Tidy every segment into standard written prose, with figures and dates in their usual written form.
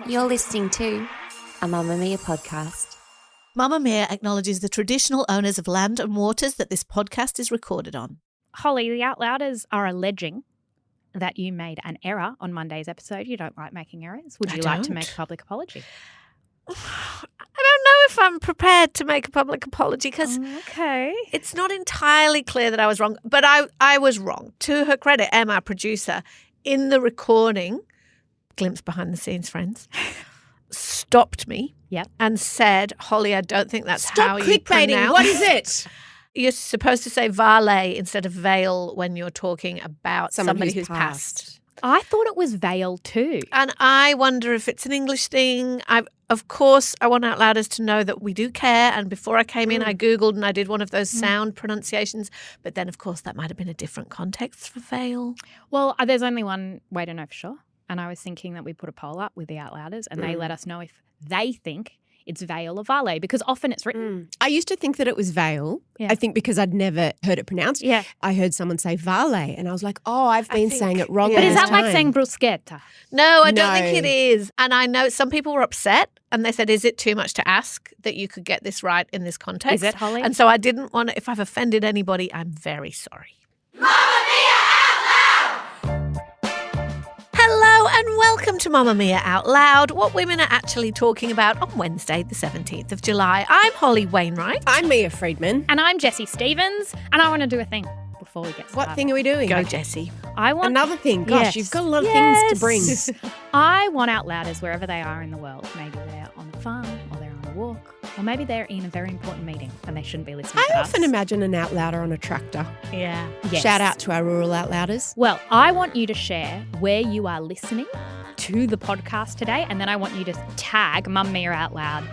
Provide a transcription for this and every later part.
You're listening to a Mamamia podcast. Mamamia acknowledges the traditional owners of land and waters that this podcast is recorded on. Holly, the Outlouders are alleging that you made an error on Monday's episode. You don't like making errors. Would you like to make a public apology? I don't know if I'm prepared to make a public apology because it's not entirely clear that I was wrong. But I was wrong. To her credit, Emma, our producer, in the recording, glimpse behind the scenes, friends, stopped me and said, Holly, I don't think that's how you pronounce. What is it? You're supposed to say valet instead of veil when you're talking about somebody who's passed. I thought it was veil too. And I wonder if it's an English thing. Of course, I want Outlouders to know that we do care. And before I came in, I Googled and I did one of those sound pronunciations. But then, of course, that might have been a different context for veil. Well, there's only one way to know for sure. And I was thinking that we put a poll up with the Outlouders and they let us know if they think it's veil or valet, because often it's written. I used to think that it was veil. Yeah. I think because I'd never heard it pronounced. Yeah. I heard someone say valet and I was like, oh, I've been saying it wrong. But all is this that like time. saying bruschetta? No, I don't think it is. And I know some people were upset and they said, is it too much to ask that you could get this right in this context? Is it, Holly? And so I didn't want to, if I've offended anybody, I'm very sorry. Hello and welcome to Mamamia Out Loud, what women are actually talking about on Wednesday, the 17th of July. I'm Holly Wainwright. I'm Leah Freedman. And I'm Jessie Stevens, and I want to do a thing before we get started. What thing are we doing? Go, Jessie. I want another thing. Gosh, Yes. you've got a lot of things to bring. I want Outlouders wherever they are in the world. Maybe they're on a farm or they're on a walk or maybe they're in a very important meeting and they shouldn't be listening I to us. often imagine an outlouder on a tractor. Yeah. Yes. Shout out to our rural outlouders. Well, I want you to share where you are listening to the podcast today, and then I want you to tag Mamamia Out Loud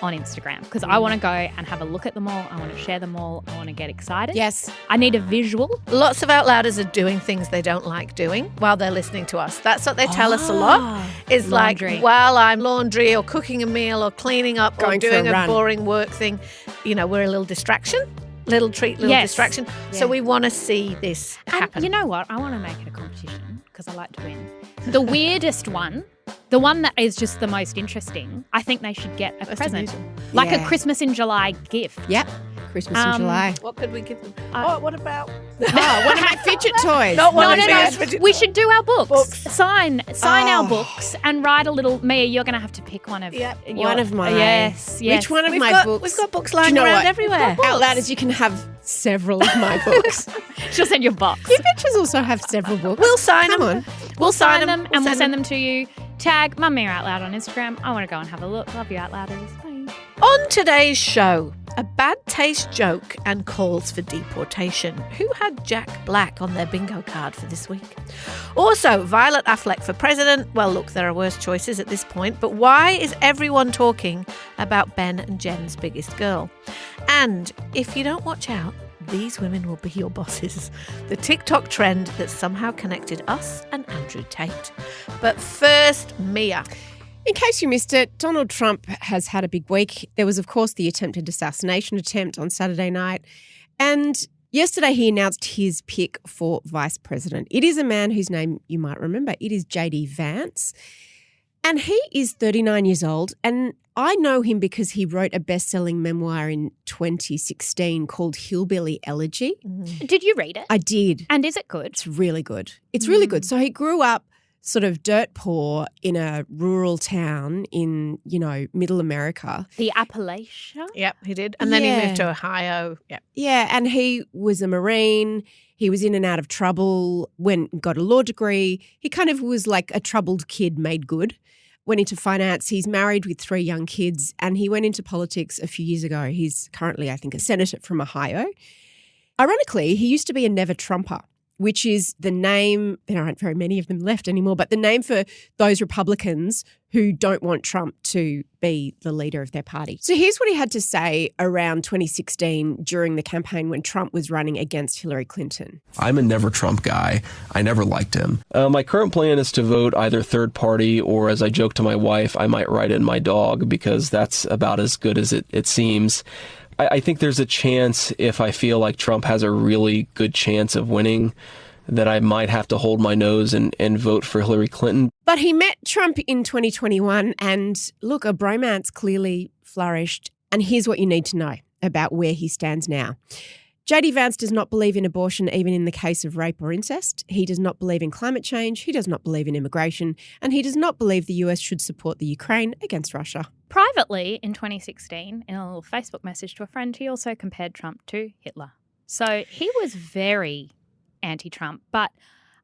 on Instagram because I want to go and have a look at them all. I want to share them all. I want to get excited. Yes. I need a visual. Lots of Outlouders are doing things they don't like doing while they're listening to us. That's what they tell us a lot. Is Laundry. like while I'm laundry or cooking a meal or cleaning up or Going for doing a a run. boring work thing, we're a little distraction, little treat, little Yes. distraction. Yeah. So we want to see this happen. And you know what? I want to make it a competition because I like to win. The weirdest one, the one that is just the most interesting, I think they should get a present. Like a Yeah. Christmas in July gift. Yep. Christmas in July. What could we give them? What about? Oh, one of my fidget toys. Not one No, of no, these. no. We should do our books. Sign our Oh. books and write a little. Mia, you're going to have to pick one of One of mine. Yes. Which one of We've my got, books? We've got books Do you lying know around what? everywhere. Outlouders, you can have several of my books. She'll send you a box. Your pictures also have several books. We'll sign Come them. on. We'll sign them and we'll send them to you. Tag Mamamia Out Loud on Instagram. I want to go and have a look. Love you, Outlouders. Bye. On today's show, a bad taste joke and calls for deportation. Who had Jack Black on their bingo card for this week? Also, Violet Affleck for president. Well, look, there are worse choices at this point, but why is everyone talking about Ben and Jen's biggest girl? And if you don't watch out, these women will be your bosses. The TikTok trend that somehow connected us and Andrew Tate. But first, Mia. In case you missed it, Donald Trump has had a big week. There was, of course, the attempted assassination attempt on Saturday night. And yesterday he announced his pick for vice president. It is a man whose name you might remember. It is J.D. Vance. And he is 39 years old. And I know him because he wrote a best-selling memoir in 2016 called Hillbilly Elegy. Did you read it? I did. And is it good? It's really good. It's really good. So he grew up sort of dirt poor in a rural town in, middle America. The Appalachia? Yep, he did. And then he Yeah. moved to Ohio. Yep. Yeah, and he was a Marine. He was in and out of trouble, got a law degree. He kind of was like a troubled kid made good. Went into finance. He's married with 3 young kids and he went into politics a few years ago. He's currently, I think, a senator from Ohio. Ironically, he used to be a never Trumper, which is the name, there aren't very many of them left anymore, but the name for those Republicans who don't want Trump to be the leader of their party. So here's what he had to say around 2016 during the campaign when Trump was running against Hillary Clinton. I'm a never Trump guy. I never liked him. My current plan is to vote either third party or, as I joke to my wife, I might write in my dog because that's about as good as it seems. I think there's a chance if I feel like Trump has a really good chance of winning that I might have to hold my nose and vote for Hillary Clinton. But he met Trump in 2021 and look, a bromance clearly flourished. And here's what you need to know about where he stands now. JD Vance does not believe in abortion even in the case of rape or incest. He does not believe in climate change. He does not believe in immigration. And he does not believe the US should support the Ukraine against Russia. Privately, in 2016, in a little Facebook message to a friend, he also compared Trump to Hitler. So he was very anti-Trump. But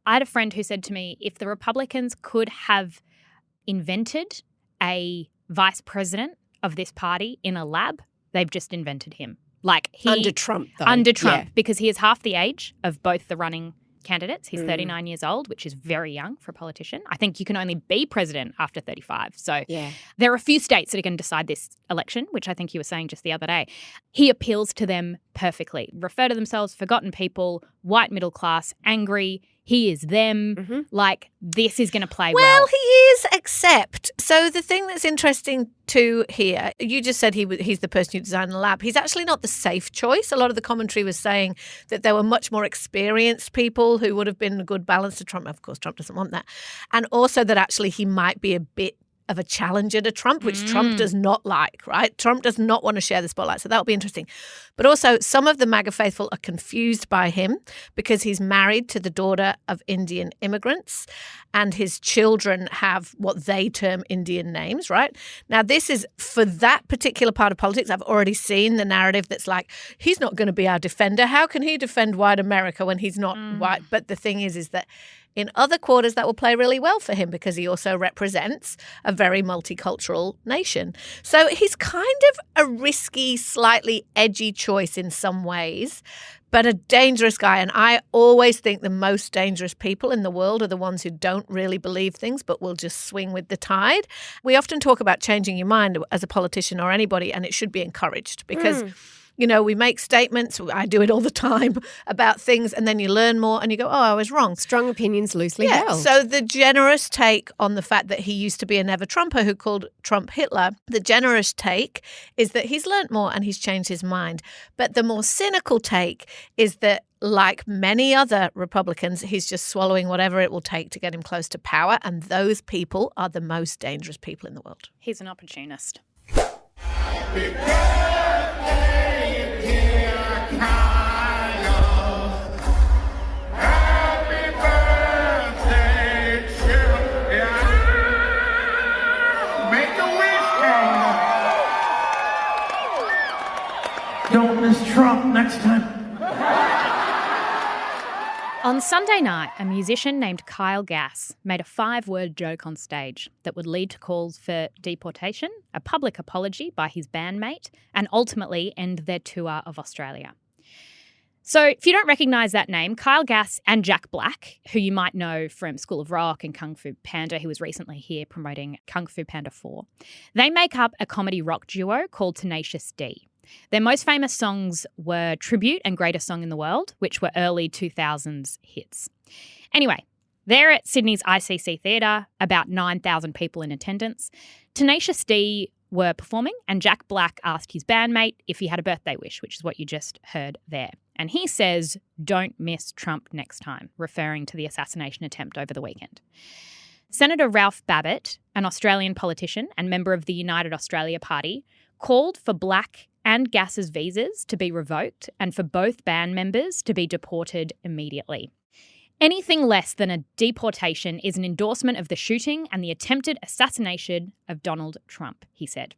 I had a friend who said to me, if the Republicans could have invented a vice president of this party in a lab, they've just invented him. Like Under Trump, though. Under Trump, Yeah. because he is half the age of both the running candidates. He's 39 years old, which is very young for a politician. I think you can only be president after 35. So there are a few states that are going to decide this election, which I think you were saying just the other day. He appeals to them perfectly. Refer to themselves forgotten people, white middle class, angry. He is them. Like, this is going to play well. Well, he is, except, so the thing that's interesting to hear, you just said he's the person who designed the lab. He's actually not the safe choice. A lot of the commentary was saying that there were much more experienced people who would have been a good balance to Trump. Of course, Trump doesn't want that. And also that actually he might be a bit of a challenger to Trump, which Trump does not like, right? Trump does not want to share the spotlight. So that'll be interesting. But also some of the MAGA faithful are confused by him because he's married to the daughter of Indian immigrants and his children have what they term Indian names, right? Now, this is for that particular part of politics. I've already seen the narrative that's like, he's not going to be our defender. How can he defend white America when he's not white? But the thing is that in other quarters, that will play really well for him because he also represents a very multicultural nation. So he's kind of a risky, slightly edgy choice in some ways, but a dangerous guy. And I always think the most dangerous people in the world are the ones who don't really believe things but will just swing with the tide. We often talk about changing your mind as a politician or anybody, and it should be encouraged because you know, we make statements, I do it all the time, about things, and then you learn more and you go, oh, I was wrong. Strong opinions loosely held. So the generous take on the fact that he used to be a never-Trumper who called Trump Hitler, the generous take is that he's learnt more and he's changed his mind. But the more cynical take is that, like many other Republicans, he's just swallowing whatever it will take to get him close to power, and those people are the most dangerous people in the world. He's an opportunist. Don't miss Trump next time. On Sunday night, a musician named Kyle Gass made a 5-word joke on stage that would lead to calls for deportation, a public apology by his bandmate, and ultimately end their tour of Australia. So if you don't recognise that name, Kyle Gass and Jack Black, who you might know from School of Rock and Kung Fu Panda, he was recently here promoting Kung Fu Panda 4, they make up a comedy rock duo called Tenacious D. Their most famous songs were Tribute and Greatest Song in the World, which were early 2000s hits. Anyway, they're at Sydney's ICC Theatre, about 9,000 people in attendance. Tenacious D were performing and Jack Black asked his bandmate if he had a birthday wish, which is what you just heard there. And he says, "Don't miss Trump next time," referring to the assassination attempt over the weekend. Senator Ralph Babbitt, an Australian politician and member of the United Australia Party, called for Black and Gass's visas to be revoked and for both band members to be deported immediately. Anything less than a deportation is an endorsement of the shooting and the attempted assassination of Donald Trump, he said.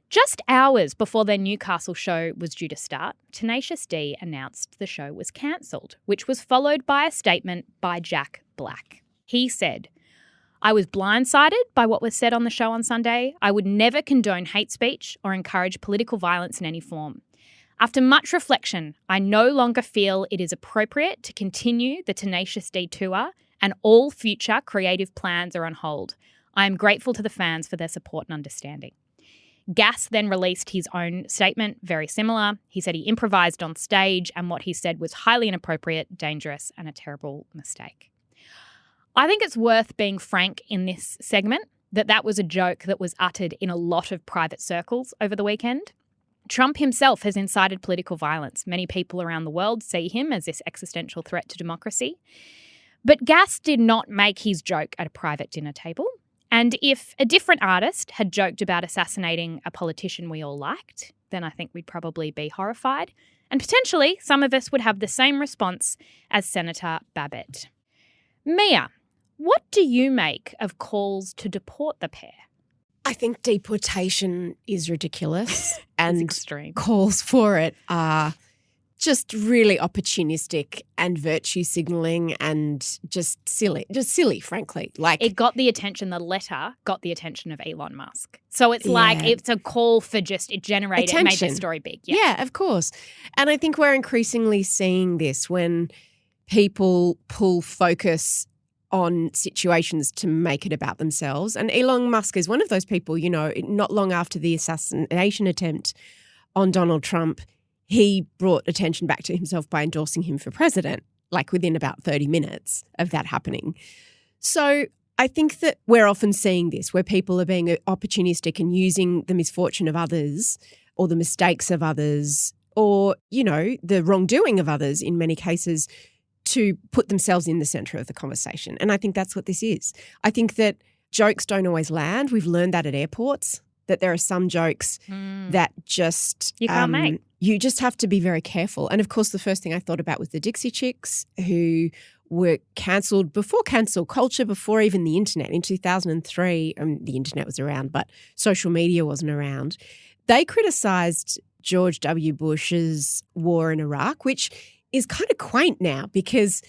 Just hours before their Newcastle show was due to start, Tenacious D announced the show was cancelled, which was followed by a statement by Jack Black. He said, "I was blindsided by what was said on the show on Sunday. I would never condone hate speech or encourage political violence in any form. After much reflection, I no longer feel it is appropriate to continue the Tenacious D tour, and all future creative plans are on hold. I am grateful to the fans for their support and understanding." Gass then released his own statement, very similar. He said he improvised on stage and what he said was highly inappropriate, dangerous, and a terrible mistake. I think it's worth being frank in this segment that was a joke that was uttered in a lot of private circles over the weekend. Trump himself has incited political violence. Many people around the world see him as this existential threat to democracy. But Gas did not make his joke at a private dinner table. And if a different artist had joked about assassinating a politician we all liked, then I think we'd probably be horrified. And potentially some of us would have the same response as Senator Babbitt. Mia, what do you make of calls to deport the pair? I think deportation is ridiculous and extreme. Calls for it are just really opportunistic and virtue signalling and just silly, frankly. Like, it got the attention, the letter got the attention of Elon Musk. So it's like it's a call for just, it generated, it made the story big. Yeah, of course. And I think we're increasingly seeing this when people pull focus on situations to make it about themselves. And Elon Musk is one of those people, you know, not long after the assassination attempt on Donald Trump, he brought attention back to himself by endorsing him for president, like within about 30 minutes of that happening. So I think that we're often seeing this where people are being opportunistic and using the misfortune of others or the mistakes of others or, you know, the wrongdoing of others in many cases to put themselves in the centre of the conversation. And I think that's what this is. I think that jokes don't always land. We've learned that at airports, that there are some jokes that just you can't make. You just have to be very careful. And of course, the first thing I thought about was the Dixie Chicks, who were cancelled before cancel culture, before even the internet. In 2003, the internet was around, but social media wasn't around. They criticised George W. Bush's war in Iraq, which is kind of quaint now because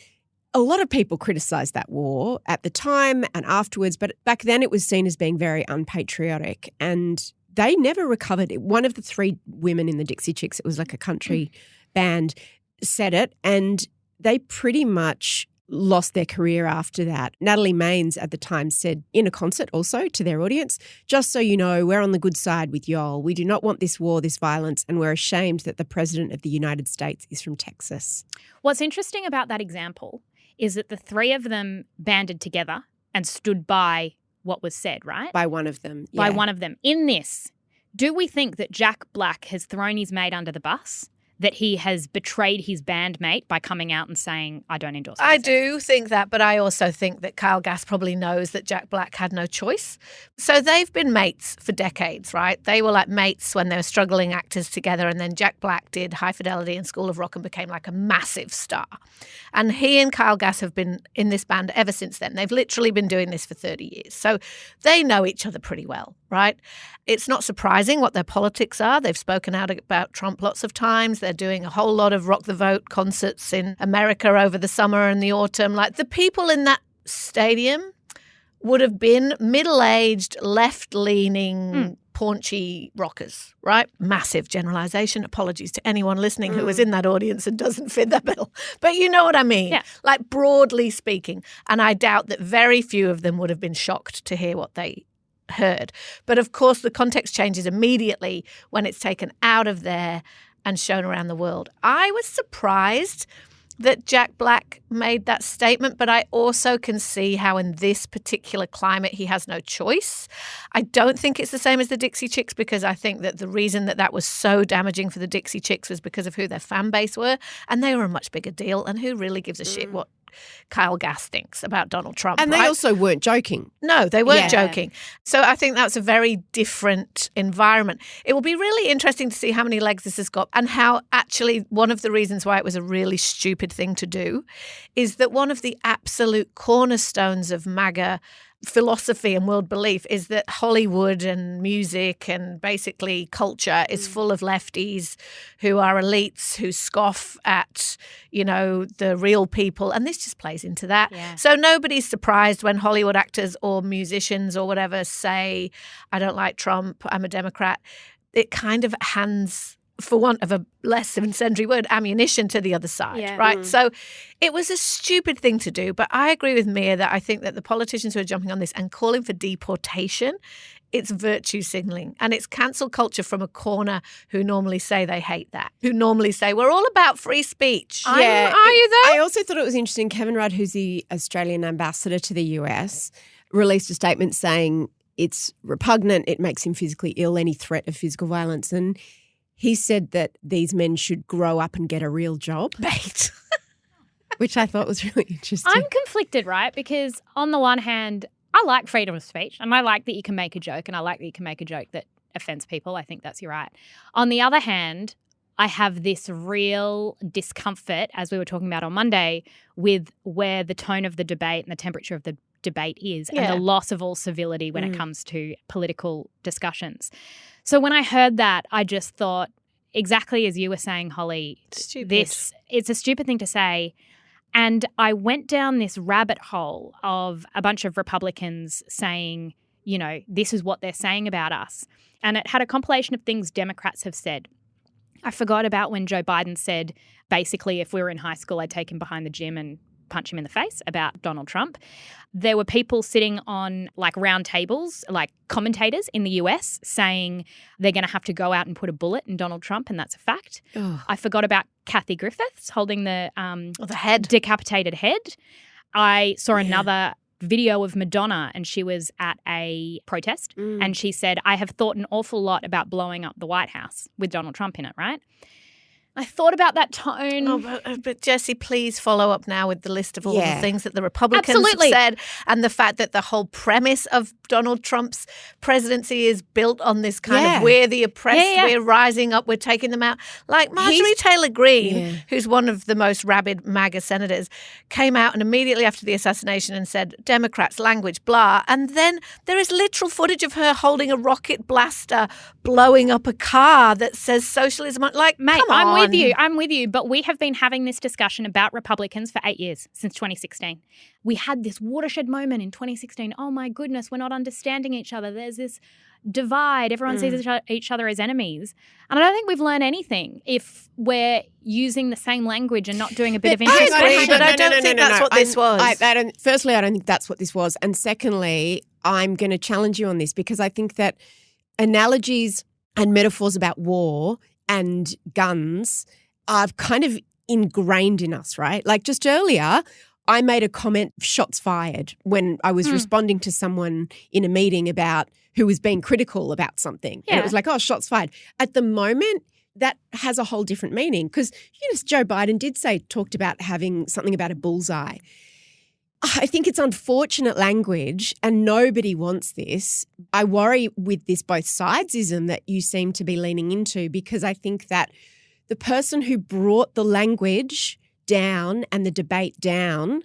a lot of people criticised that war at the time and afterwards, but back then it was seen as being very unpatriotic and they never recovered. One of the three women in the Dixie Chicks, it was like a country band, said it and they pretty much lost their career after that. Natalie Maines at the time said in a concert also to their audience, just so you know, we're on the good side with y'all. We do not want this war, this violence, and we're ashamed that the President of the United States is from Texas. What's interesting about that example is that the three of them banded together and stood by what was said, right? By one of them. By one of them. In this, do we think that Jack Black has thrown his mate under the bus? That he has betrayed his bandmate by coming out and saying, I don't endorse this? I do think that, but I also think that Kyle Gass probably knows that Jack Black had no choice. So they've been mates for decades, right? They were like mates when they were struggling actors together, and then Jack Black did High Fidelity and School of Rock and became like a massive star. And he and Kyle Gass have been in this band ever since then. They've literally been doing this for 30 years. So they know each other pretty well, right? It's not surprising what their politics are. They've spoken out about Trump lots of times. They're doing a whole lot of Rock the Vote concerts in America over the summer and the autumn. Like the people in that stadium would have been middle-aged, left-leaning, paunchy rockers, right? Massive generalization. Apologies to anyone listening who was in that audience and doesn't fit that bill. But you know what I mean? Yeah. Like broadly speaking. And I doubt that very few of them would have been shocked to hear what they heard. But of course, the context changes immediately when it's taken out of there and shown around the world. I was surprised that Jack Black made that statement, but I also can see how in this particular climate he has no choice. I don't think it's the same as the Dixie Chicks because I think that the reason that that was so damaging for the Dixie Chicks was because of who their fan base were, and they were a much bigger deal, and who really gives a shit what Kyle Gass thinks about Donald Trump. And they also weren't joking. No, they weren't joking. So I think that's a very different environment. It will be really interesting to see how many legs this has got and how actually one of the reasons why it was a really stupid thing to do is that one of the absolute cornerstones of MAGA philosophy and world belief is that Hollywood and music and basically culture is full of lefties who are elites who scoff at, you know, the real people. And this just plays into that. Yeah. So nobody's surprised when Hollywood actors or musicians or whatever say, I don't like Trump, I'm a Democrat. It kind of hands, for want of a less incendiary word, ammunition to the other side, right? So it was a stupid thing to do, but I agree with Mia that I think that the politicians who are jumping on this and calling for deportation, it's virtue signalling and it's cancel culture from a corner who normally say they hate that, who normally say we're all about free speech. Yeah, are you though? I also thought it was interesting. Kevin Rudd, who's the Australian ambassador to the US, released a statement saying it's repugnant, it makes him physically ill, any threat of physical violence. And he said that these men should grow up and get a real job. Mate. Which I thought was really interesting. I'm conflicted, right? Because on the one hand, I like freedom of speech and I like that you can make a joke and I like that you can make a joke that offends people. I think that's your right. On the other hand, I have this real discomfort, as we were talking about on Monday, with where the tone of the debate and the temperature of the debate is and the loss of all civility when it comes to political discussions. So when I heard that, I just thought, exactly as you were saying, Holly, it's a stupid thing to say. And I went down this rabbit hole of a bunch of Republicans saying, you know, this is what they're saying about us. And it had a compilation of things Democrats have said. I forgot about when Joe Biden said, basically, if we were in high school, I'd take him behind the gym and punch him in the face about Donald Trump. There were people sitting on like round tables, like commentators in the US saying they're going to have to go out and put a bullet in Donald Trump, and that's a fact. Ugh. I forgot about Kathy Griffiths holding the head, decapitated head. I saw another video of Madonna, and she was at a protest and she said, I have thought an awful lot about blowing up the White House with Donald Trump in it, right? I thought about that tone. Oh, but Jessie, please follow up now with the list of all the things that the Republicans Absolutely. have said, and the fact that the whole premise of Donald Trump's presidency is built on this kind of we're the oppressed, we're rising up, we're taking them out. Like Marjorie Taylor Greene, who's one of the most rabid MAGA senators, came out and immediately after the assassination and said, Democrats, language, blah. And then there is literal footage of her holding a rocket blaster, blowing up a car that says socialism. Like, mate, come on. I'm with you. But we have been having this discussion about Republicans for 8 years, since 2016. We had this watershed moment in 2016. Oh, my goodness, we're not understanding each other. There's this divide. Everyone sees each other as enemies. And I don't think we've learned anything if we're using the same language and not doing a bit of interest. But I don't think that's what this was. Firstly, I don't think that's what this was. And secondly, I'm going to challenge you on this because I think that analogies and metaphors about war and guns are kind of ingrained in us, right? Like just earlier, I made a comment, shots fired, when I was responding to someone in a meeting about who was being critical about something. And it was like, oh, shots fired. At the moment, that has a whole different meaning because, you know, Joe Biden talked about having something about a bullseye. I think it's unfortunate language and nobody wants this. I worry with this both sidesism that you seem to be leaning into because I think that the person who brought the language down and the debate down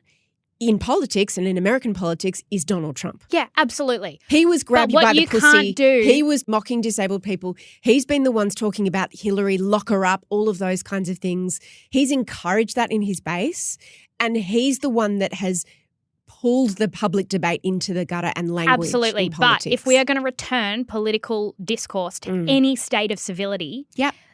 in politics and in American politics is Donald Trump. Yeah, absolutely. He was grabbed by the pussy. Can't do. He was mocking disabled people. He's been the ones talking about Hillary, lock her up, all of those kinds of things. He's encouraged that in his base and he's the one that has pulled the public debate into the gutter and language. Absolutely. In politics. But if we are going to return political discourse to any state of civility,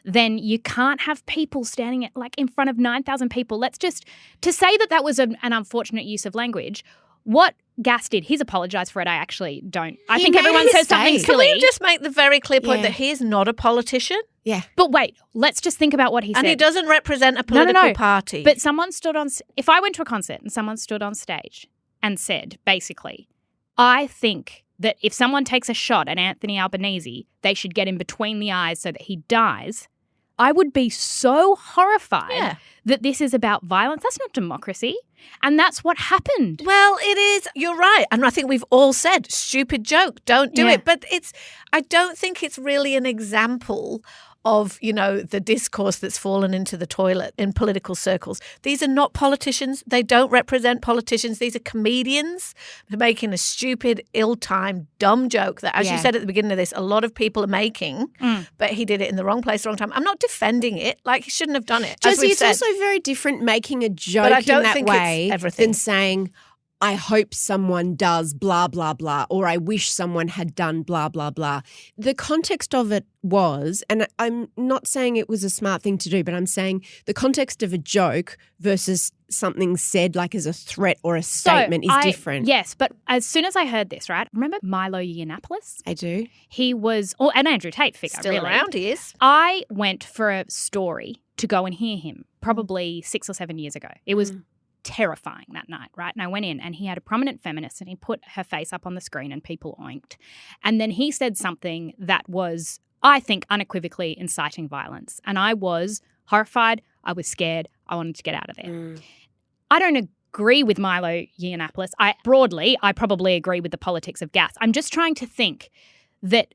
then you can't have people standing in front of 9,000 people. Let's just, to say that was an unfortunate use of language, what Gas did, he's apologised for it. I actually don't. I think everyone says something silly. Can we just make the very clear point that he is not a politician? Yeah. But wait, let's just think about what he said. And he doesn't represent a political party. But someone stood on, if I went to a concert and someone stood on stage and said, basically, I think that if someone takes a shot at Anthony Albanese, they should get him between the eyes so that he dies. I would be so horrified that this is about violence. That's not democracy. And that's what happened. Well, it is. You're right. And I think we've all said, stupid joke, don't do it. But I don't think it's really an example of, you know, the discourse that's fallen into the toilet in political circles. These are not politicians. They don't represent politicians. These are comedians making a stupid, ill-timed, dumb joke that, as you said at the beginning of this, a lot of people are making, but he did it in the wrong place, wrong time. I'm not defending it. Like, he shouldn't have done it. Jessie, it's also very different making a joke in that way than saying, I hope someone does blah, blah, blah, or I wish someone had done blah, blah, blah. The context of it was, and I'm not saying it was a smart thing to do, but I'm saying the context of a joke versus something said like as a threat or a statement is different. Yes, but as soon as I heard this, right, remember Milo Yiannopoulos? I do. He was, an Andrew Tate figure, still around, he is. I went for a story to go and hear him probably 6 or 7 years ago. It was terrifying that night, right? And I went in and he had a prominent feminist and he put her face up on the screen and people oinked. And then he said something that was I think, unequivocally inciting violence. And I was horrified. I was scared. I wanted to get out of there. I don't agree with Milo Yiannopoulos. I probably agree with the politics of gas. I'm just trying to think that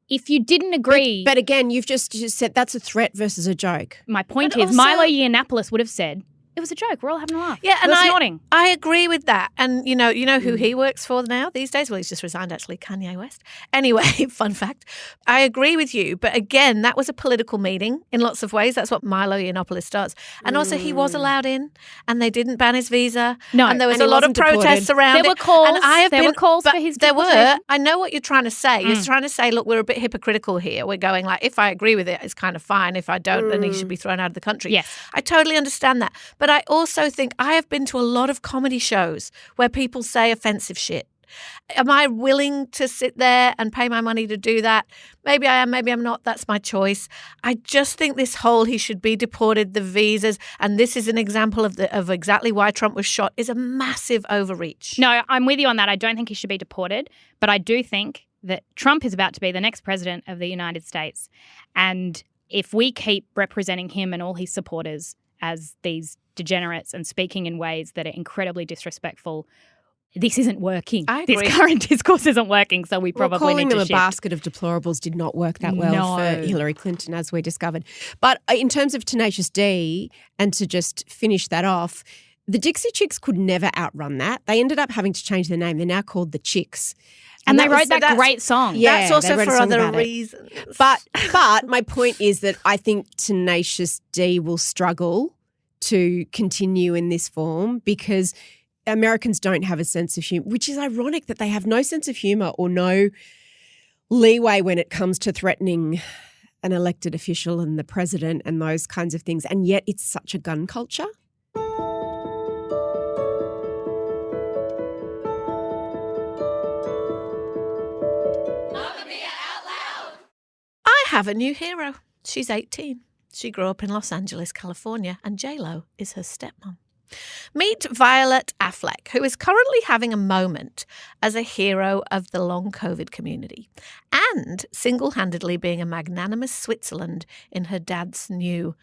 if you didn't agree... But again, you've just said that's a threat versus a joke. My point is, Milo Yiannopoulos would have said, it was a joke. We're all having a laugh. Yeah, and nodding. I agree with that. And you know who he works for now these days? Well, he's just resigned, actually, Kanye West. Anyway, fun fact. I agree with you. But again, that was a political meeting in lots of ways. That's what Milo Yiannopoulos does. And also he was allowed in and they didn't ban his visa. No. And there was And a he lot of wasn't deported. protests around There were calls. And There were calls for his There were. deportation. I know what you're trying to say. You're trying to say, look, we're a bit hypocritical here. We're going like, if I agree with it, it's kind of fine. If I don't, then he should be thrown out of the country. Yes. I totally understand that. But I also think I have been to a lot of comedy shows where people say offensive shit. Am I willing to sit there and pay my money to do that? Maybe I am, maybe I'm not. That's my choice. I just think this whole he should be deported, the visas, and this is an example of exactly why Trump was shot, is a massive overreach. No, I'm with you on that. I don't think he should be deported, but I do think that Trump is about to be the next president of the United States. And if we keep representing him and all his supporters as these degenerates and speaking in ways that are incredibly disrespectful, this isn't working. I agree. This current discourse isn't working, so we probably calling need to them shift. a basket of deplorables did not work that well for Hillary Clinton, as we discovered. But in terms of Tenacious D, and to just finish that off, the Dixie Chicks could never outrun that. They ended up having to change their name. They're now called the Chicks. And they wrote that great song. Yeah, that's also they wrote a for song other about it. reasons. But my point is that I think Tenacious D will struggle to continue in this form because Americans don't have a sense of humour, which is ironic that they have no sense of humour or no leeway when it comes to threatening an elected official and the president and those kinds of things. And yet it's such a gun culture. I have a new hero. She's 18. She grew up in Los Angeles, California, and J-Lo is her stepmom. Meet Violet Affleck, who is currently having a moment as a hero of the long COVID community and single-handedly being a magnanimous Switzerland in her dad's new,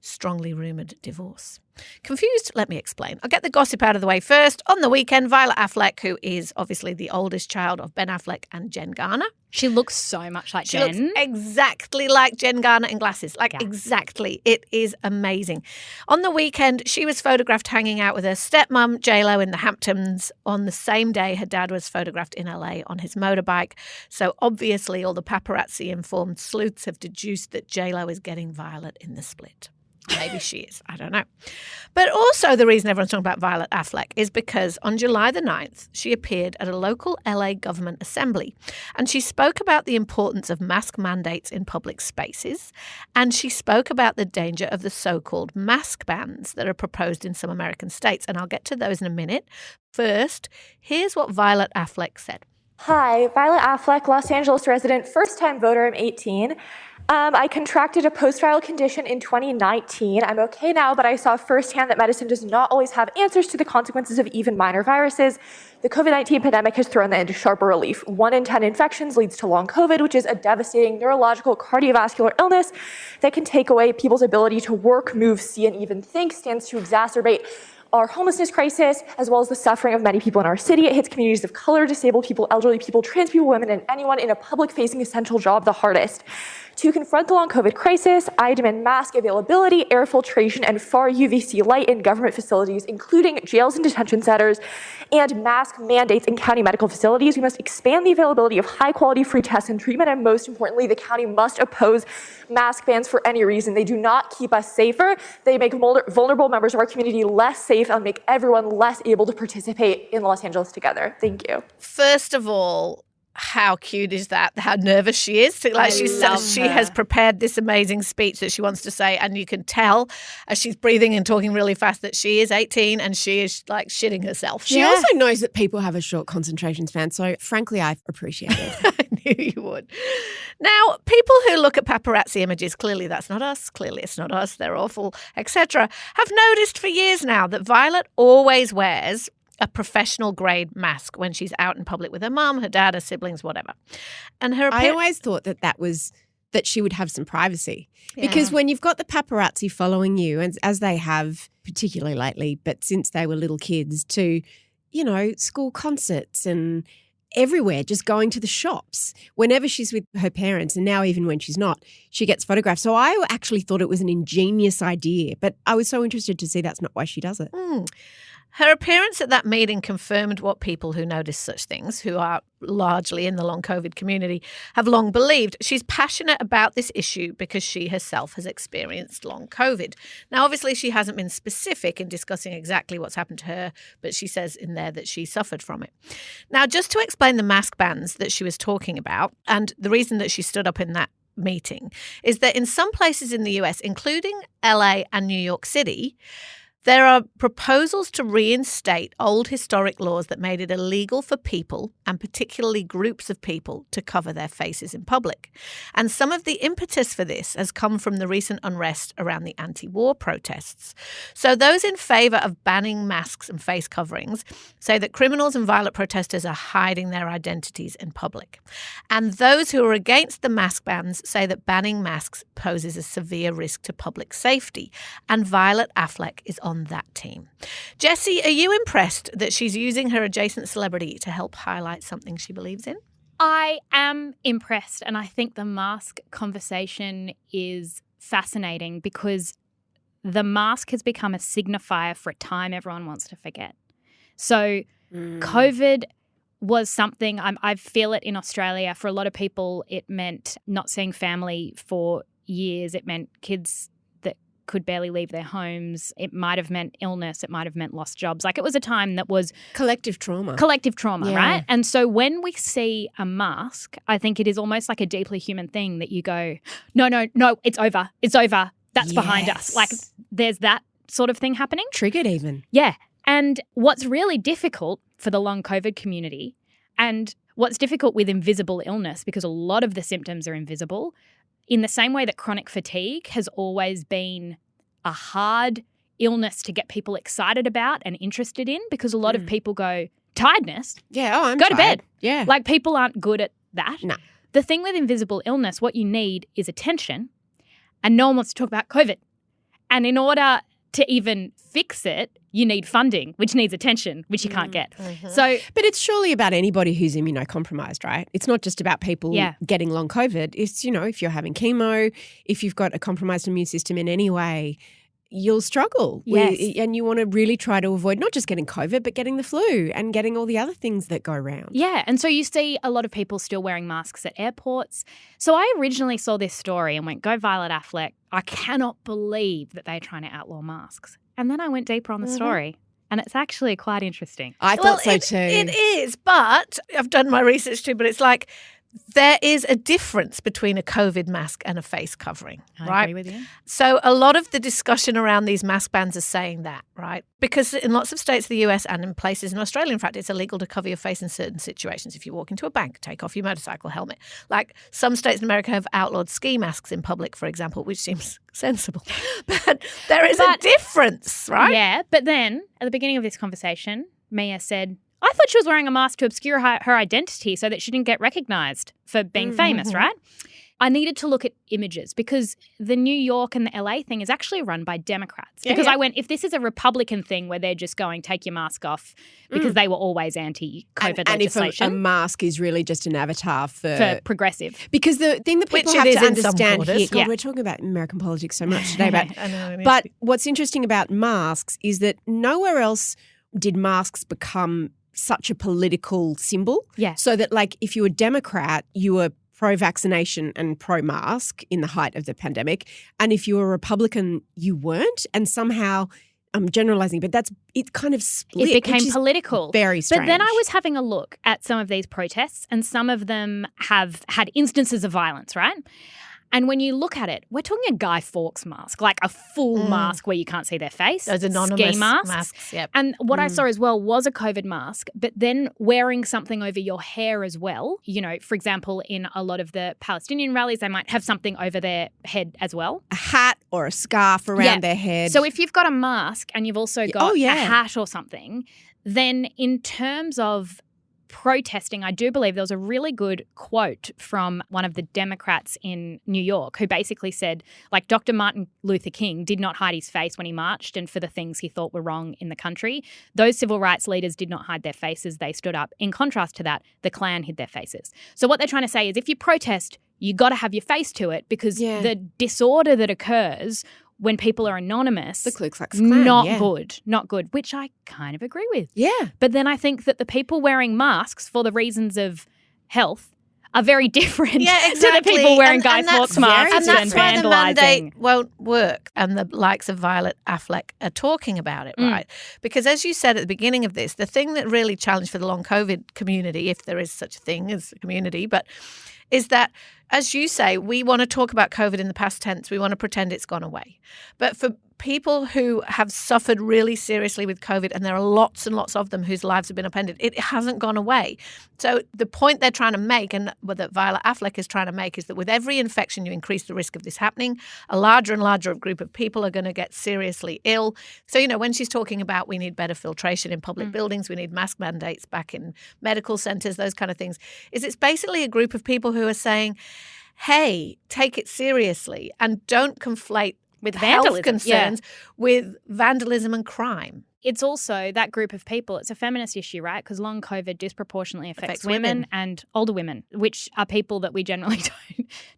strongly rumoured divorce. Confused? Let me explain. I'll get the gossip out of the way first. On the weekend, Violet Affleck, who is obviously the oldest child of Ben Affleck and Jen Garner. She looks so much like She Jen. looks exactly like Jen Garner in glasses. Exactly. It is amazing. On the weekend, she was photographed hanging out with her stepmom, J-Lo, in the Hamptons. On the same day, her dad was photographed in LA on his motorbike. So obviously, all the paparazzi-informed sleuths have deduced that J-Lo is getting Violet in the split. Maybe she is. I don't know. But also the reason everyone's talking about Violet Affleck is because on July the 9th, she appeared at a local LA government assembly and she spoke about the importance of mask mandates in public spaces and she spoke about the danger of the so-called mask bans that are proposed in some American states. And I'll get to those in a minute. First, here's what Violet Affleck said. Hi, Violet Affleck, Los Angeles resident, first-time voter, I'm 18. I contracted a post-trial condition in 2019. I'm okay now, but I saw firsthand that medicine does not always have answers to the consequences of even minor viruses. The COVID-19 pandemic has thrown that into sharper relief. 1 in 10 infections leads to long COVID, which is a devastating neurological cardiovascular illness that can take away people's ability to work, move, see, and even think, stands to exacerbate our homelessness crisis, as well as the suffering of many people in our city. It hits communities of color, disabled people, elderly people, trans people, women, and anyone in a public-facing essential job the hardest. To confront the long COVID crisis, I demand mask availability, air filtration, and far UVC light in government facilities, including jails and detention centers, and mask mandates in county medical facilities. We must expand the availability of high-quality free tests and treatment, and most importantly, the county must oppose mask bans for any reason. They do not keep us safer. They make vulnerable members of our community less safe and make everyone less able to participate in Los Angeles together. Thank you. First of all, how cute is that? How nervous she is. She has prepared this amazing speech that she wants to say, and you can tell as she's breathing and talking really fast that she is 18 and she is like shitting herself. She also knows that people have a short concentration span, so frankly, I appreciate it. I knew you would. Now, people who look at paparazzi images, clearly that's not us, clearly it's not us, they're awful, etc., have noticed for years now that Violet always wears a professional grade mask when she's out in public with her mum, her dad, her siblings, whatever. And her I always thought that was that she would have some privacy. Because when you've got the paparazzi following you, and as they have, particularly lately, but since they were little kids, to, school concerts and everywhere, just going to the shops. Whenever she's with her parents, and now even when she's not, she gets photographed. So I actually thought it was an ingenious idea, but I was so interested to see that's not why she does it. Her appearance at that meeting confirmed what people who notice such things, who are largely in the long COVID community, have long believed. She's passionate about this issue because she herself has experienced long COVID. Now, obviously, she hasn't been specific in discussing exactly what's happened to her, but she says in there that she suffered from it. Now, just to explain the mask bans that she was talking about, and the reason that she stood up in that meeting, is that in some places in the US, including LA and New York City, there are proposals to reinstate old historic laws that made it illegal for people, and particularly groups of people, to cover their faces in public. And some of the impetus for this has come from the recent unrest around the anti-war protests. So those in favour of banning masks and face coverings say that criminals and violent protesters are hiding their identities in public. And those who are against the mask bans say that banning masks poses a severe risk to public safety. And Violet Affleck is on that team. Jessie, are you impressed that she's using her adjacent celebrity to help highlight something she believes in? I am impressed, and I think the mask conversation is fascinating because the mask has become a signifier for a time everyone wants to forget. So COVID was something, I feel it in Australia. For a lot of people, it meant not seeing family for years. It meant kids could barely leave their homes. It might have meant illness. It might have meant lost jobs. Like, it was a time that was collective trauma, yeah. Right? And so when we see a mask, I think it is almost like a deeply human thing that you go, no, it's over. It's over. That's behind us. Like, there's that sort of thing happening. Triggered even. Yeah. And what's really difficult for the long COVID community, and what's difficult with invisible illness, because a lot of the symptoms are invisible, in the same way that chronic fatigue has always been a hard illness to get people excited about and interested in, because a lot of people go, tiredness? Yeah, I'm go tired. to bed. Yeah. Like, people aren't good at that. No. The thing with invisible illness, what you need is attention, and no one wants to talk about COVID. And in order to even fix it, you need funding, which needs attention, which you can't get. So, but it's surely about anybody who's immunocompromised, right? It's not just about people getting long COVID. It's, if you're having chemo, if you've got a compromised immune system in any way, you'll struggle. And you want to really try to avoid not just getting COVID, but getting the flu and getting all the other things that go around. Yeah. And so you see a lot of people still wearing masks at airports. So I originally saw this story and went, go Violet Affleck. I cannot believe that they're trying to outlaw masks. And then I went deeper on the story, and it's actually quite interesting. I thought so too. It is, but I've done my research too, but it's like there is a difference between a COVID mask and a face covering, right? I agree with you. So a lot of the discussion around these mask bans are saying that, right? Because in lots of states of the US and in places in Australia, in fact, it's illegal to cover your face in certain situations. If you walk into a bank, take off your motorcycle helmet. Like, some states in America have outlawed ski masks in public, for example, which seems sensible. But there is a difference, right? Yeah, but then at the beginning of this conversation, Mia said, I thought she was wearing a mask to obscure her identity so that she didn't get recognised for being famous, right? I needed to look at images because the New York and the LA thing is actually run by Democrats. Because I went, if this is a Republican thing where they're just going, take your mask off, because they were always anti-COVID legislation. And if a mask is really just an avatar for progressive. Because the thing that people have to understand here, God, we're talking about American politics so much today, but what's interesting about masks is that nowhere else did masks become such a political symbol. Yeah. So that, like, if you were Democrat, you were pro-vaccination and pro-mask in the height of the pandemic. And if you were Republican, you weren't. And somehow, I'm generalizing, but it kind of split. It became political. Very strange. But then I was having a look at some of these protests, and some of them have had instances of violence, right? And when you look at it, we're talking a Guy Fawkes mask, like a full mask where you can't see their face. Those anonymous ski masks. Yep. And what I saw as well was a COVID mask, but then wearing something over your hair as well. For example, in a lot of the Palestinian rallies, they might have something over their head as well. A hat or a scarf around their head. So if you've got a mask and you've also got a hat or something, then in terms of protesting, I do believe there was a really good quote from one of the Democrats in New York who basically said, like, Dr. Martin Luther King did not hide his face when he marched and for the things he thought were wrong in the country. Those civil rights leaders did not hide their faces. They stood up. In contrast to that, the Klan hid their faces. So what they're trying to say is if you protest, you got to have your face to it because the disorder that occurs when people are anonymous, the Ku Klux Klan, not good, which I kind of agree with. Yeah. But then I think that the people wearing masks for the reasons of health are very different to the people wearing Guy Fawkes masks and that's why the vandalising. mandate won't work, and the likes of Violet Affleck are talking about it, right? Because as you said at the beginning of this, the thing that really challenged for the long COVID community, if there is such a thing as a community, but is that, as you say, we want to talk about COVID in the past tense. We want to pretend it's gone away. But for people who have suffered really seriously with COVID, and there are lots and lots of them whose lives have been upended, it hasn't gone away. So the point they're trying to make, and that Violet Affleck is trying to make, is that with every infection, you increase the risk of this happening. A larger and larger group of people are going to get seriously ill. So, you know, when she's talking about we need better filtration in public buildings, we need mask mandates back in medical centres, those kind of things, it's basically a group of people who are saying, hey, take it seriously and don't conflate with health vandalism, concerns with vandalism and crime. It's also that group of people, it's a feminist issue, right? Because long COVID disproportionately affects women and older women, which are people that we generally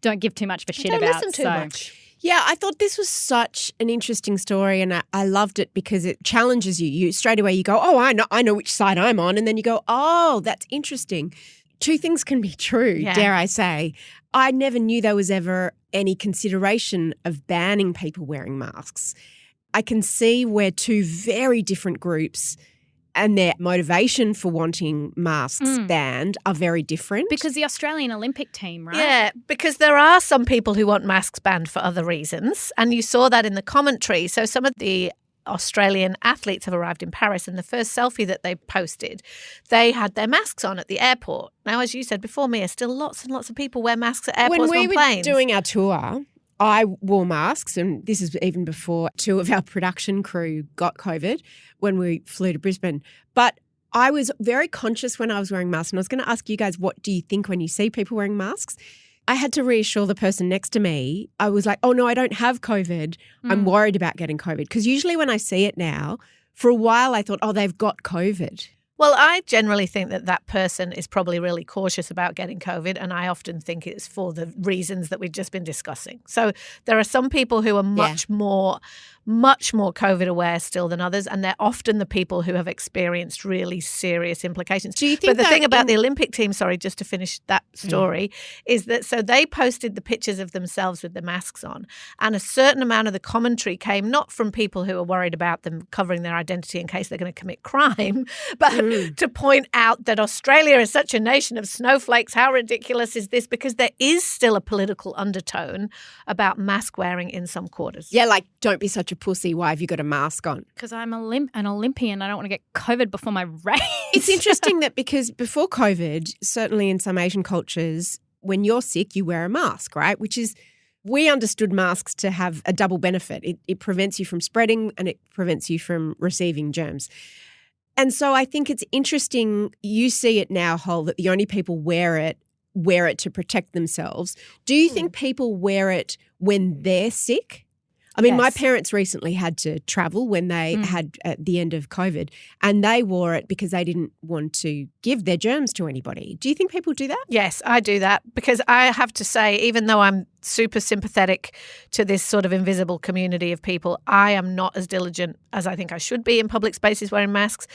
don't give too much of a shit about. Don't listen too much. Yeah, I thought this was such an interesting story, and I loved it because it challenges you. You straight away you go, oh, I know which side I'm on, and then you go, oh, that's interesting. Two things can be true, dare I say. I never knew there was ever any consideration of banning people wearing masks. I can see where two very different groups and their motivation for wanting masks banned are very different. Because the Australian Olympic team, right? Yeah, because there are some people who want masks banned for other reasons, and you saw that in the commentary. So some of the Australian athletes have arrived in Paris, and the first selfie that they posted, they had their masks on at the airport. Now, as you said before, Mia, still lots and lots of people wear masks at airports when on planes. Were doing our tour, I wore masks, and this is even before two of our production crew got COVID when we flew to Brisbane. But I was very conscious when I was wearing masks, and I was going to ask you guys, what do you think when you see people wearing masks? I had to reassure the person next to me. I was like, oh, no, I don't have COVID. I'm worried about getting COVID. Because usually when I see it now, for a while I thought, oh, they've got COVID. Well, I generally think that person is probably really cautious about getting COVID, and I often think it's for the reasons that we've just been discussing. So there are some people who are much more COVID aware still than others, and they're often the people who have experienced really serious implications. Do you think but the thing about the Olympic team, sorry, just to finish that story, is that so they posted the pictures of themselves with the masks on, and a certain amount of the commentary came not from people who are worried about them covering their identity in case they're going to commit crime, but to point out that Australia is such a nation of snowflakes. How ridiculous is this? Because there is still a political undertone about mask wearing in some quarters. Yeah, like, don't be such a pussy. Why have you got a mask on? Because I'm an Olympian. I don't want to get COVID before my race. It's interesting that because before COVID, certainly in some Asian cultures, when you're sick, you wear a mask, right? Which is, we understood masks to have a double benefit. It prevents you from spreading and it prevents you from receiving germs. And so I think it's interesting, you see it now, Hol, that the only people wear it to protect themselves. Do you think people wear it when they're sick? I mean, my parents recently had to travel when they had at the end of COVID, and they wore it because they didn't want to give their germs to anybody. Do you think people do that? Yes, I do that because I have to say, even though I'm super sympathetic to this sort of invisible community of people, I am not as diligent as I think I should be in public spaces wearing masks.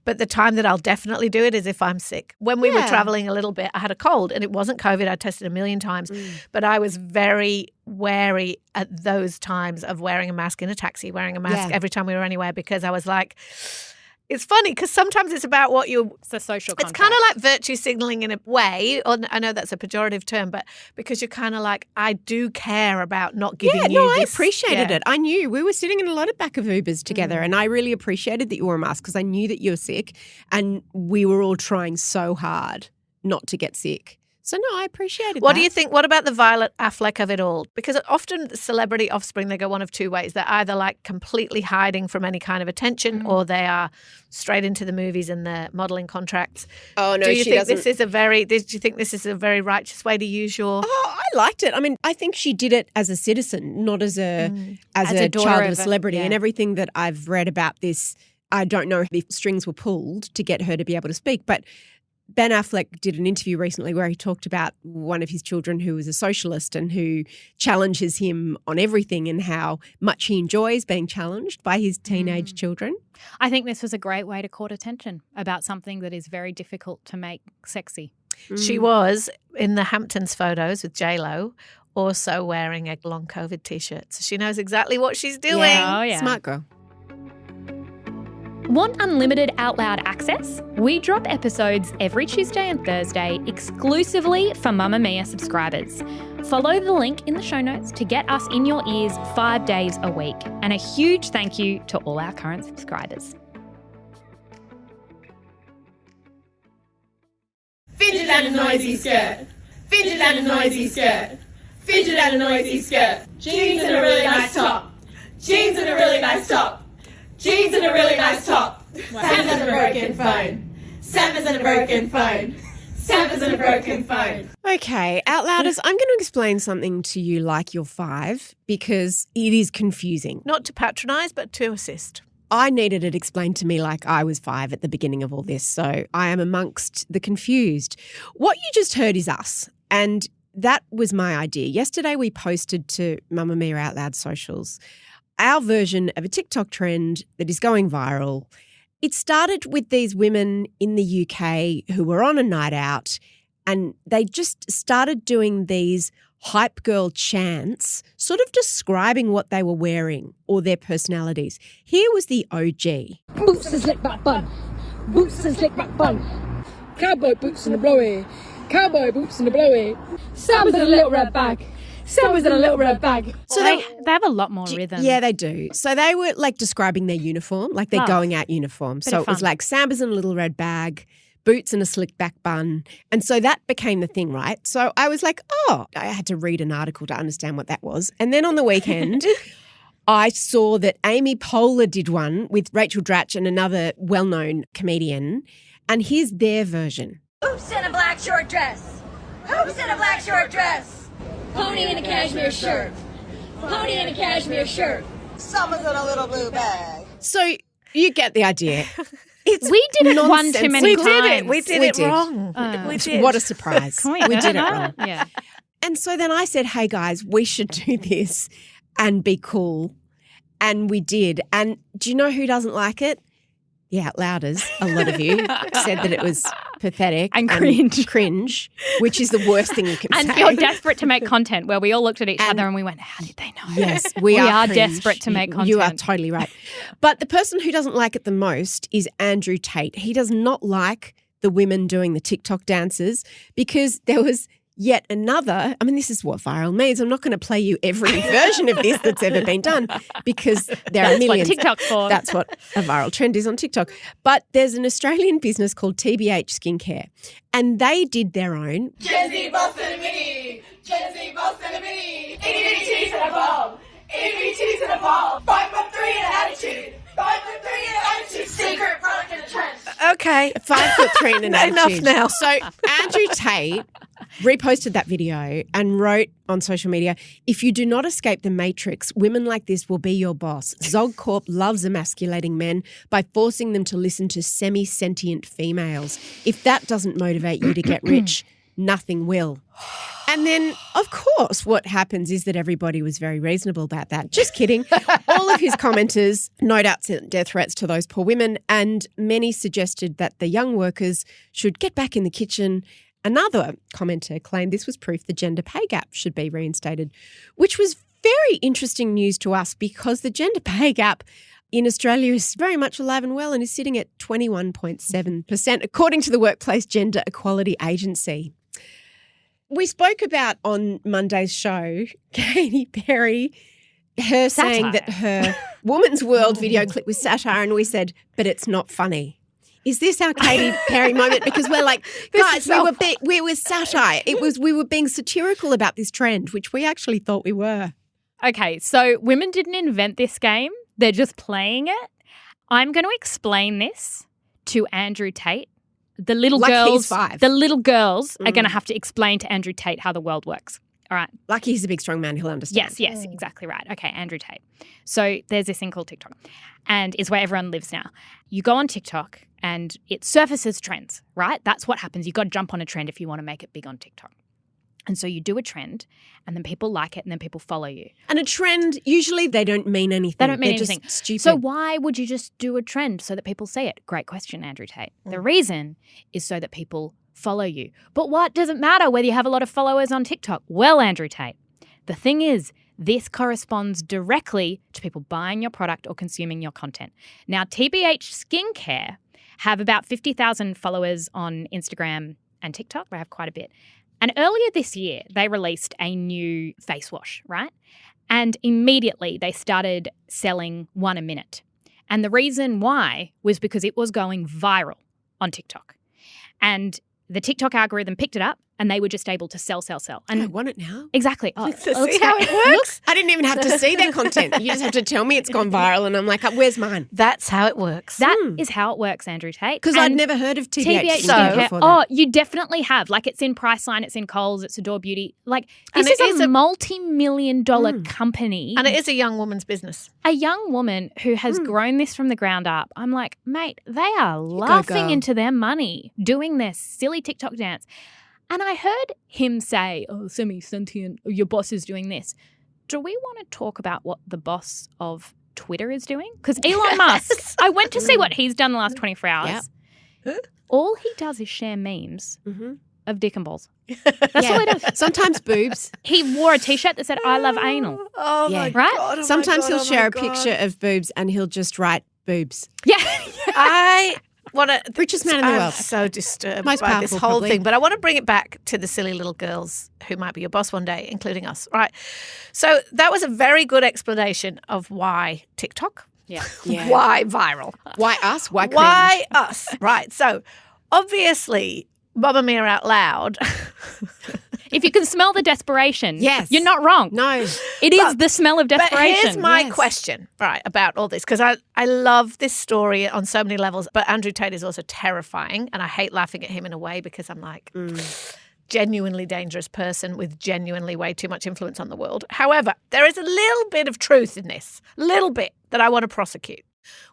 But the time that I'll definitely do it is if I'm sick. When we were traveling a little bit, I had a cold and it wasn't COVID. I tested a million times, but I was very wary at those times of wearing a mask in a taxi, wearing a mask every time we were anywhere, because I was like, it's funny because sometimes it's about what it's a social contract. It's kind of like virtue signaling in a way. Or I know that's a pejorative term, but because you're kind of like, I do care about not giving you I this. appreciated it. I knew we were sitting in a lot of back of Ubers together and I really appreciated that you wore a mask because I knew that you were sick and we were all trying so hard not to get sick. So, no, I appreciated What that. do you think? What about the Violet Affleck of it all? Because often the celebrity offspring, they go one of two ways. They're either like completely hiding from any kind of attention or they are straight into the movies and their modelling contracts. Oh, no, do you she think doesn't. do you think this is a very righteous way to use your... Oh, I liked it. I mean, I think she did it as a citizen, not as a a daughter child of a of a- celebrity. yeah. And everything that I've read about this, I don't know if strings were pulled to get her to be able to speak, but Ben Affleck did an interview recently where he talked about one of his children who is a socialist and who challenges him on everything and how much he enjoys being challenged by his teenage children. I think this was a great way to court attention about something that is very difficult to make sexy. She was in the Hamptons photos with J-Lo also wearing a long COVID T-shirt. So she knows exactly what she's doing. Oh, yeah. Smart girl. Want unlimited Out Loud access? We drop episodes every Tuesday and Thursday exclusively for Mamamia subscribers. Follow the link in the show notes to get us in your ears 5 days a week. And a huge thank you to all our current subscribers. Fidget and a noisy skirt. Fidget and a noisy skirt. Fidget and a noisy skirt. Jeans and a really nice top. Jeans and a really nice top. Jeans and a really nice top. Sam's and a broken phone. Sam's and a broken phone. Sam's and a broken phone. Okay, Out Louders, I'm going to explain something to you like you're 5 because it is confusing. Not to patronise, but to assist. I needed it explained to me like I was 5 at the beginning of all this, so I am amongst the confused. What you just heard is us, and that was my idea. Yesterday we posted to Mamamia Out Loud socials our version of a TikTok trend that is going viral. It started with these women in the UK who were on a night out and they just started doing these hype girl chants, sort of describing what they were wearing or their personalities. Here was the OG. Boots and slick back bun. Boots and slick back bun. Cowboy boots and a blowy. Cowboy boots and a blowy. Sam's in a little red bag. Sam's in a little red bag. So they have a lot more rhythm. Yeah, they do. So they were like describing their uniform, like their going out uniform. So it was like Sam's in a little red bag, boots and a slick back bun. And so that became the thing, right? So I was like, oh, I had to read an article to understand what that was. And then on the weekend, I saw that Amy Poehler did one with Rachel Dratch and another well-known comedian. And here's their version. Hoops in a black short dress. Hoops in a black short dress. Pony in a cashmere shirt. Pony in a cashmere shirt. Summer's in a little blue bag. So you get the idea. We did it one too many times. We did it wrong. We did. What a surprise. We did it wrong. Yeah. And so then I said, hey guys, we should do this and be cool. And we did. And do you know who doesn't like it? The Out Louders, a lot of you, said that it was pathetic and cringe, which is the worst thing you can say. And you're desperate to make content where we all looked at each other and we went, how did they know? Yes, we are cringe. desperate to make content. You are totally right. But the person who doesn't like it the most is Andrew Tate. He does not like the women doing the TikTok dances because there was yet another, I mean, this is what viral means. I'm not going to play you every version of this that's ever been done because there are millions. That's what TikTok's for. That's what a viral trend is on TikTok. But there's an Australian business called TBH Skincare and they did their own. Jessie, Boston and Mini. Jessie, Boston and Mini. EBT's in a bomb. EBT's in a bomb. 5'3" in an attitude. 5'3" in an attitude. Secret product in a trench. Okay. 5'3" in an attitude. Enough now. So Andrew Tate reposted that video and wrote on social media, if you do not escape the matrix, women like this will be your boss. Zog Corp loves emasculating men by forcing them to listen to semi-sentient females. If that doesn't motivate you to get rich, nothing will. And then, of course, what happens is that everybody was very reasonable about that. Just kidding. All of his commenters no doubt sent death threats to those poor women, and many suggested that the young workers should get back in the kitchen. Another commenter claimed this was proof the gender pay gap should be reinstated, which was very interesting news to us because the gender pay gap in Australia is very much alive and well and is sitting at 21.7%, according to the Workplace Gender Equality Agency. We spoke about on Monday's show, Katy Perry, her saying that her Woman's World video clip was satire, and we said, but it's not funny. Is this our Katy Perry moment? Because we're like, guys, we were satire. We were being satirical about this trend, which we actually thought we were. Okay, so women didn't invent this game. They're just playing it. I'm going to explain this to Andrew Tate. The little girls are going to have to explain to Andrew Tate how the world works. All right. Lucky he's a big, strong man. He'll understand. Yes, exactly right. Okay, Andrew Tate. So there's this thing called TikTok, and it's where everyone lives now. You go on TikTok and it surfaces trends, right? That's what happens. You've got to jump on a trend if you want to make it big on TikTok. And so you do a trend and then people like it and then people follow you. And a trend, usually they don't mean anything. They don't mean anything. Just stupid. So why would you just do a trend so that people see it? Great question, Andrew Tate. The reason is so that people follow you. But what does it matter whether you have a lot of followers on TikTok? Well, Andrew Tate, the thing is, this corresponds directly to people buying your product or consuming your content. Now, TBH Skincare have about 50,000 followers on Instagram and TikTok. They have quite a bit. And earlier this year, they released a new face wash, right? And immediately they started selling one a minute. And the reason why was because it was going viral on TikTok. And the TikTok algorithm picked it up and they were just able to sell. And I want it now. Exactly. Oh, see how it works? I didn't even have to see their content. You just have to tell me it's gone viral and I'm like, where's mine? That's how it works. That is how it works, Andrew Tate. Because I'd never heard of TBH skincare before. Oh, you definitely have. Like it's in Priceline, it's in Kohl's, it's Adore Beauty. Like this is a multi-million-dollar company. And it is a young woman's business. A young woman who has grown this from the ground up. I'm like, mate, they are laughing into their money doing this silly TikTok dance. And I heard him say, semi-sentient, your boss is doing this. Do we want to talk about what the boss of Twitter is doing? Because Elon Musk, I went to see what he's done the last 24 hours. Yep. All he does is share memes of dick and balls. That's all he does. Sometimes boobs. He wore a T-shirt that said, I love anal. Oh, my right? God. Oh Sometimes my God, he'll share a picture of boobs and he'll just write boobs. Yeah. I want to... Richest man in the world. I'm so disturbed Most by this powerful, whole probably. thing. But I want to bring it back to the silly little girls who might be your boss one day, including us, right? So that was a very good explanation of why TikTok. Yeah. Why viral. Why us? Why cringe? Why us? Right. So obviously, Mamamia out loud. If you can smell the desperation, yes, you're not wrong. No. It is the smell of desperation. But here's my question, right, about all this, because I love this story on so many levels, but Andrew Tate is also terrifying, and I hate laughing at him in a way because I'm like, genuinely dangerous person with genuinely way too much influence on the world. However, there is a little bit of truth in this, little bit, that I want to prosecute.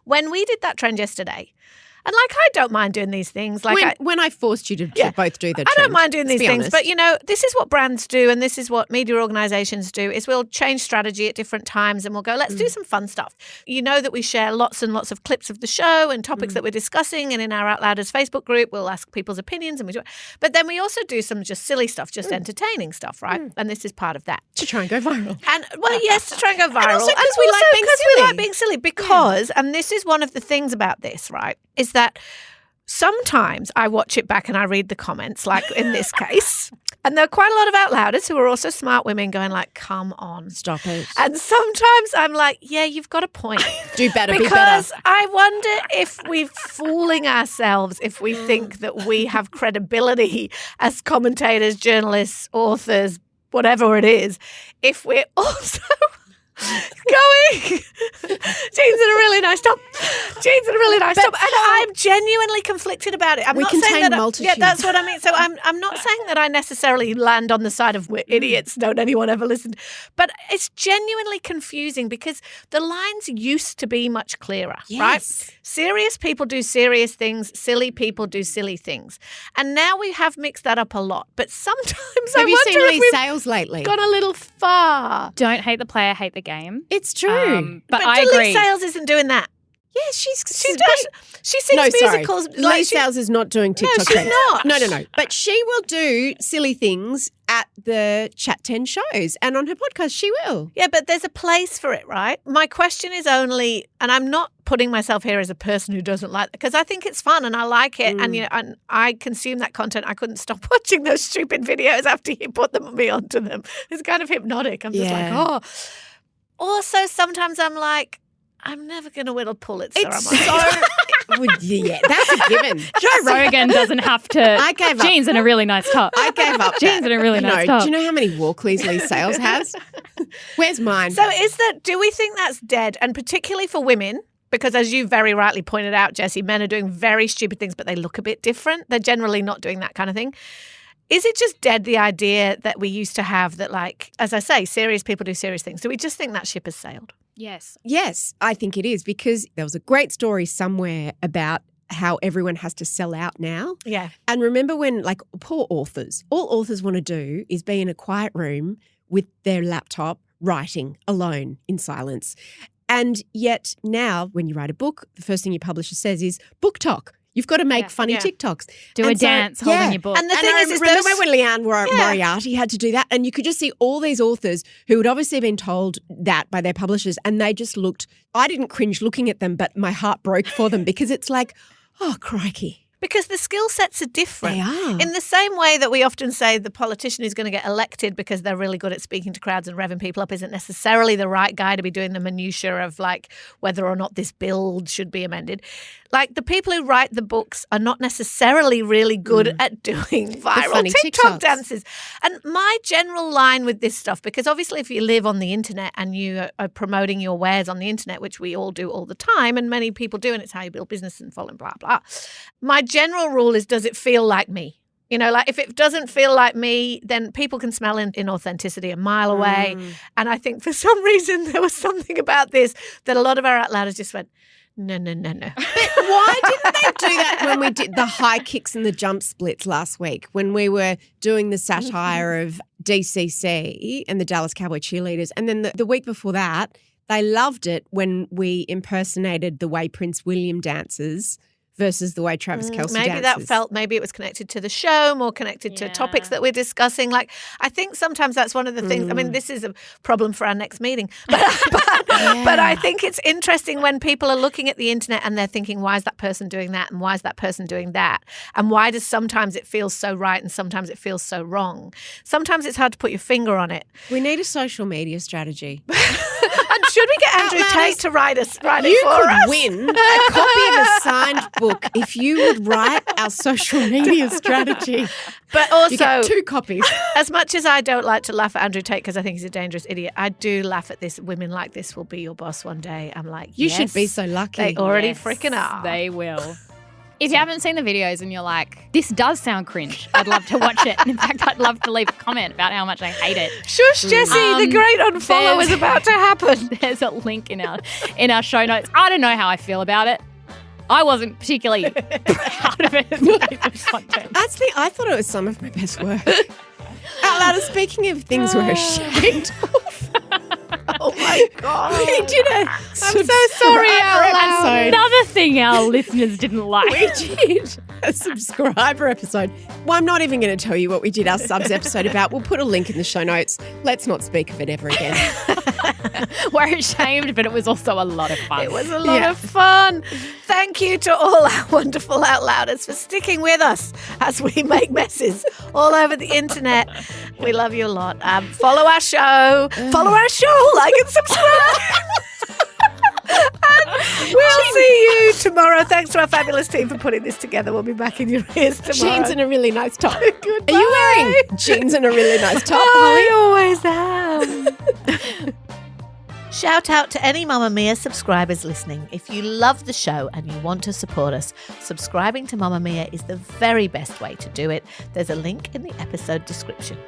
When we did that trend yesterday, and I don't mind doing these things. When I forced you to both do the trend. I don't mind doing these things. Honest. But, this is what brands do and this is what media organisations do is we'll change strategy at different times and we'll go, let's do some fun stuff. You know that we share lots and lots of clips of the show and topics that we're discussing, and in our Out Louders Facebook group, we'll ask people's opinions. And we do. But then we also do some just silly stuff, just entertaining stuff, right? And this is part of that. To try and go viral. And, yes, to try and go viral. And also because we like being silly. Because, and this is one of the things about this, right, is that sometimes I watch it back and I read the comments, like in this case, and there are quite a lot of Out Louders who are also smart women going like, come on. Stop it. And sometimes I'm like, yeah, you've got a point. Do better, because be better. I wonder if we're fooling ourselves if we think that we have credibility as commentators, journalists, authors, whatever it is, if we're also... going jeans in a really nice top, jeans in a really nice top, and I'm genuinely conflicted about it. I'm not saying that yeah, that's what I mean. So I'm not saying that I necessarily land on the side of we're idiots, don't anyone ever listen, but it's genuinely confusing because the lines used to be much clearer, right? Serious people do serious things, silly people do silly things, and now we have mixed that up a lot. But sometimes have you seen Lee's we've sales lately? Gone a little far. Don't hate the player, hate the game. It's true. But I agree. Lee Sales isn't doing that. Yeah, she sings musicals. Lee Sales is not doing TikTok. No, she's not. No. But she will do silly things at the Chat 10 shows, and on her podcast she will. Yeah, but there's a place for it, right? My question is only, and I'm not putting myself here as a person who doesn't like it, because I think it's fun and I like it, and I consume that content. I couldn't stop watching those stupid videos after you put me onto them. It's kind of hypnotic. I'm just like, oh. Also, sometimes I'm like, I'm never going to win a Pulitzer. It's yeah, that's a given. Joe Rogan doesn't have to. I gave up. Jeans and a really nice top. I gave up. Jeans and a really nice top. Do you know how many Walkleys Lee Sales has? Where's mine? So do we think that's dead? And particularly for women, because as you very rightly pointed out, Jessie, men are doing very stupid things, but they look a bit different. They're generally not doing that kind of thing. Is it just dead, the idea that we used to have that, like, as I say, serious people do serious things? Do we just think that ship has sailed? Yes. Yes, I think it is, because there was a great story somewhere about how everyone has to sell out now. Yeah. And remember when, like, poor authors, all authors want to do is be in a quiet room with their laptop writing alone in silence. And yet now when you write a book, the first thing your publisher says is book talk. You've got to make funny TikToks. Do a dance holding your book. And the thing is remember when Leanne Moriarty had to do that? And you could just see all these authors who had obviously been told that by their publishers, and they just looked, I didn't cringe looking at them, but my heart broke for them, because it's like, oh, crikey. Because the skill sets are different. They are. In the same way that we often say the politician who's going to get elected because they're really good at speaking to crowds and revving people up isn't necessarily the right guy to be doing the minutiae of, like, whether or not this bill should be amended. Like, the people who write the books are not necessarily really good at doing viral TikTok dances. And my general line with this stuff, because obviously if you live on the internet and you are promoting your wares on the internet, which we all do all the time and many people do, and it's how you build business and follow blah, blah. My general rule is, does it feel like me? You know, like, if it doesn't feel like me, then people can smell inauthenticity a mile away. And I think for some reason there was something about this that a lot of our out louders just went, no. But why didn't they do that when we did the high kicks and the jump splits last week, when we were doing the satire of DCC and the Dallas Cowboy cheerleaders? And then the week before that, they loved it when we impersonated the way Prince William dances versus the way Travis Kelce dances. Maybe it was connected to the show, more connected to topics that we're discussing. Like, I think sometimes that's one of the things. I mean, this is a problem for our next meeting. But I think it's interesting when people are looking at the internet and they're thinking, why is that person doing that? And why is that person doing that? And why does sometimes it feel so right and sometimes it feels so wrong? Sometimes it's hard to put your finger on it. We need a social media strategy. And should we get Andrew Tate to write it for us? You could win a copy of a signed book if you would write our social media strategy. But also, you get 2 copies. As much as I don't like to laugh at Andrew Tate because I think he's a dangerous idiot, I do laugh at this. Women like this will be your boss one day. I'm like, you should be so lucky. They already freaking are. They will. If you haven't seen the videos and you're like, this does sound cringe, I'd love to watch it. And in fact, I'd love to leave a comment about how much I hate it. Shush, Jessie, the great unfollow is about to happen. There's a link in our show notes. I don't know how I feel about it. I wasn't particularly proud of it. I thought it was some of my best work. Out loud, speaking of things we're ashamed of. Oh my God. We did I'm so sorry, Out Loud. Another thing our listeners didn't like. We did a subscriber episode. Well, I'm not even going to tell you what we did our subs episode about. We'll put a link in the show notes. Let's not speak of it ever again. We're ashamed, but it was also a lot of fun. It was a lot of fun. Thank you to all our wonderful Out Louders for sticking with us as we make messes all over the internet. We love you a lot. Follow our show. Like and subscribe. And we'll see you tomorrow. Thanks to our fabulous team for putting this together. We'll be back in your ears tomorrow. Jeans and a really nice top. Goodbye. Are you wearing jeans and a really nice top, I always am. Shout out to any Mamamia subscribers listening. If you love the show and you want to support us, subscribing to Mamamia is the very best way to do it. There's a link in the episode description.